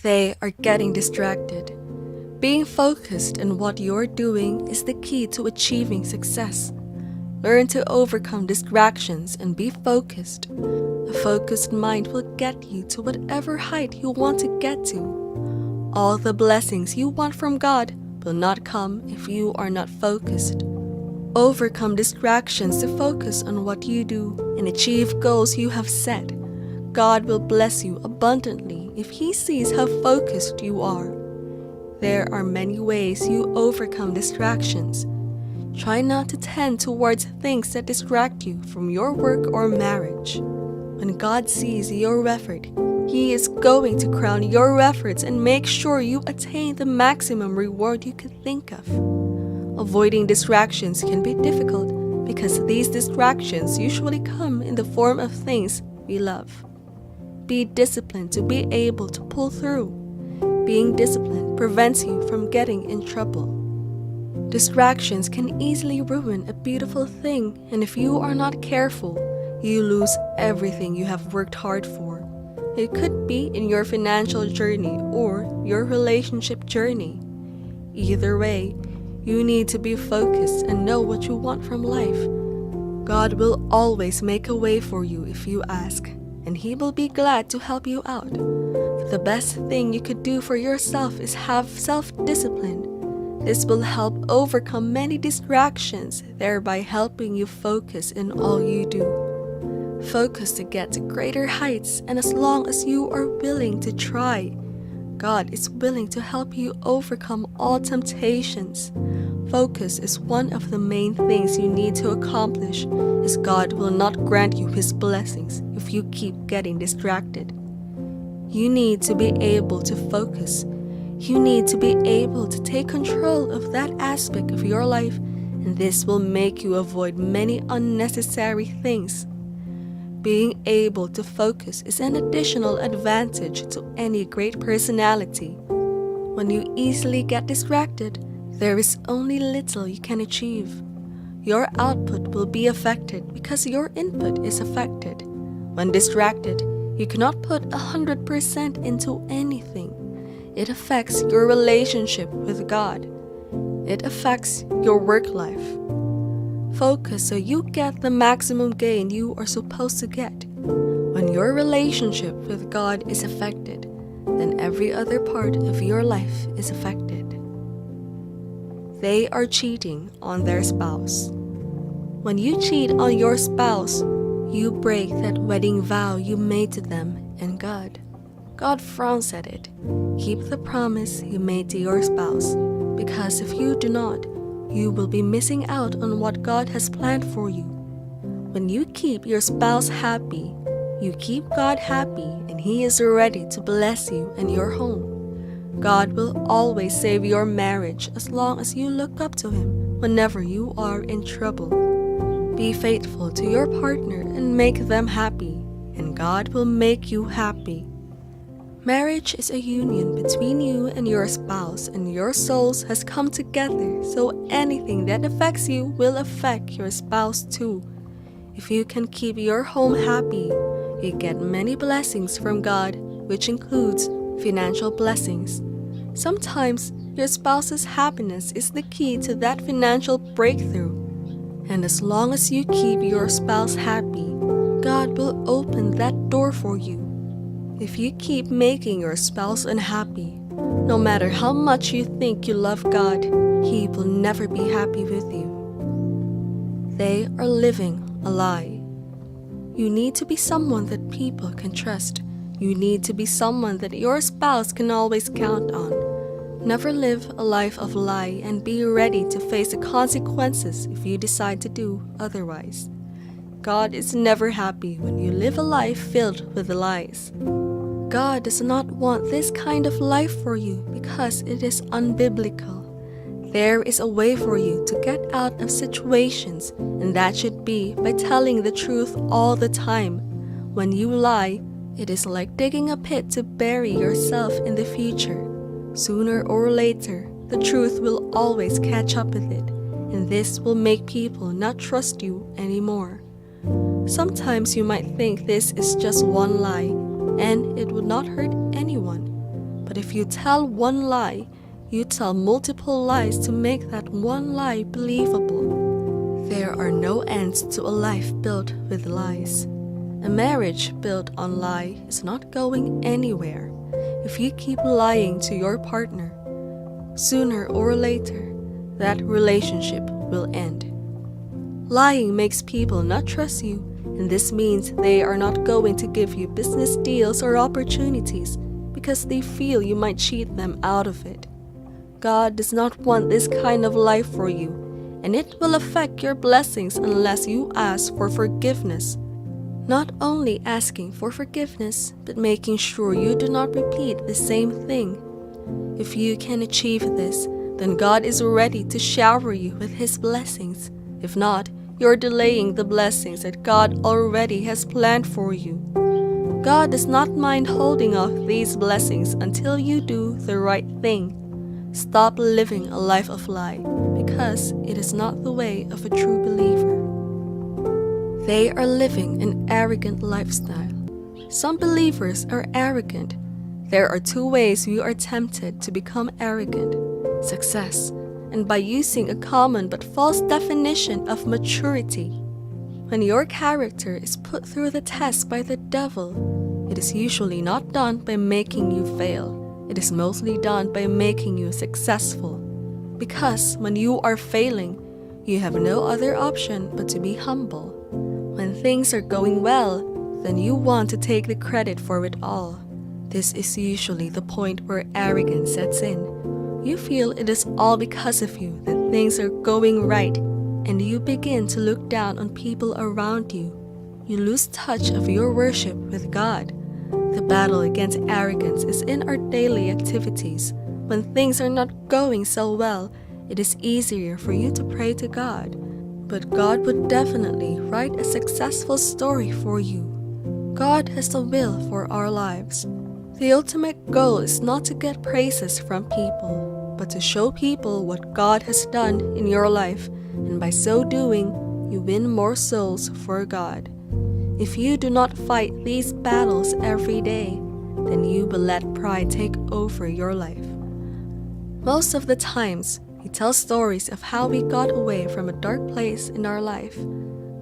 They are getting distracted. Being focused on what you're doing is the key to achieving success. Learn to overcome distractions and be focused. A focused mind will get you to whatever height you want to get to. All the blessings you want from God will not come if you are not focused. Overcome distractions to focus on what you do and achieve goals you have set. God will bless you abundantly if He sees how focused you are. There are many ways you overcome distractions. Try not to tend towards things that distract you from your work or marriage. When God sees your effort, He is going to crown your efforts and make sure you attain the maximum reward you could think of. Avoiding distractions can be difficult because these distractions usually come in the form of things we love. Be disciplined to be able to pull through. Being disciplined prevents you from getting in trouble. Distractions can easily ruin a beautiful thing, and if you are not careful, you lose everything you have worked hard for. It could be in your financial journey or your relationship journey. Either way, you need to be focused and know what you want from life. God will always make a way for you if you ask, and He will be glad to help you out. The best thing you could do for yourself is have self-discipline. This will help overcome many distractions, thereby helping you focus in all you do. Focus to get to greater heights, and as long as you are willing to try, God is willing to help you overcome all temptations. Focus is one of the main things you need to accomplish, as God will not grant you His blessings if you keep getting distracted. You need to be able to focus. You need to be able to take control of that aspect of your life, and this will make you avoid many unnecessary things. Being able to focus is an additional advantage to any great personality. When you easily get distracted, there is only little you can achieve. Your output will be affected because your input is affected. When distracted, you cannot put 100% into anything. It affects your relationship with God. It affects your work life. Focus so you get the maximum gain you are supposed to get. When your relationship with God is affected, then every other part of your life is affected. They are cheating on their spouse. When you cheat on your spouse, you break that wedding vow you made to them and God. God frowns at it. Keep the promise you made to your spouse, because if you do not, you will be missing out on what God has planned for you. When you keep your spouse happy, you keep God happy, and He is ready to bless you and your home. God will always save your marriage as long as you look up to Him whenever you are in trouble. Be faithful to your partner and make them happy, and God will make you happy. Marriage is a union between you and your spouse, and your souls has come together, so anything that affects you will affect your spouse too. If you can keep your home happy, you get many blessings from God, which includes financial blessings. Sometimes your spouse's happiness is the key to that financial breakthrough. And as long as you keep your spouse happy, God will open that door for you. If you keep making your spouse unhappy, no matter how much you think you love God, He will never be happy with you. They are living a lie. You need to be someone that people can trust. You need to be someone that your spouse can always count on. Never live a life of lie, and be ready to face the consequences if you decide to do otherwise. God is never happy when you live a life filled with lies. God does not want this kind of life for you because it is unbiblical. There is a way for you to get out of situations, and that should be by telling the truth all the time. When you lie, it is like digging a pit to bury yourself in the future. Sooner or later, the truth will always catch up with it, and this will make people not trust you anymore. Sometimes you might think this is just one lie, and it would not hurt anyone. But if you tell one lie, you tell multiple lies to make that one lie believable. There are no ends to a life built with lies. A marriage built on lie is not going anywhere. If you keep lying to your partner, sooner or later, that relationship will end. Lying makes people not trust you, and this means they are not going to give you business deals or opportunities because they feel you might cheat them out of it. God does not want this kind of life for you, and it will affect your blessings unless you ask for forgiveness. Not only asking for forgiveness, but making sure you do not repeat the same thing. If you can achieve this, then God is ready to shower you with His blessings. If not, you're delaying the blessings that God already has planned for you. God does not mind holding off these blessings until you do the right thing. Stop living a life of lie, because it is not the way of a true believer. They are living an arrogant lifestyle. Some believers are arrogant. There are two ways we are tempted to become arrogant: success, and by using a common but false definition of maturity. When your character is put through the test by the devil, it is usually not done by making you fail. It is mostly done by making you successful. Because when you are failing, you have no other option but to be humble. When things are going well, then you want to take the credit for it all. This is usually the point where arrogance sets in. You feel it is all because of you that things are going right, and you begin to look down on people around you. You lose touch of your worship with God. The battle against arrogance is in our daily activities. When things are not going so well, it is easier for you to pray to God. But God would definitely write a successful story for you. God has a will for our lives. The ultimate goal is not to get praises from people, but to show people what God has done in your life, and by so doing, you win more souls for God. If you do not fight these battles every day, then you will let pride take over your life. Most of the times, we tell stories of how we got away from a dark place in our life.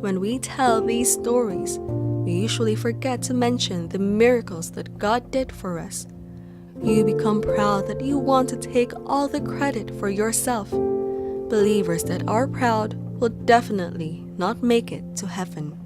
When we tell these stories, we usually forget to mention the miracles that God did for us. You become proud that you want to take all the credit for yourself. Believers that are proud will definitely not make it to heaven.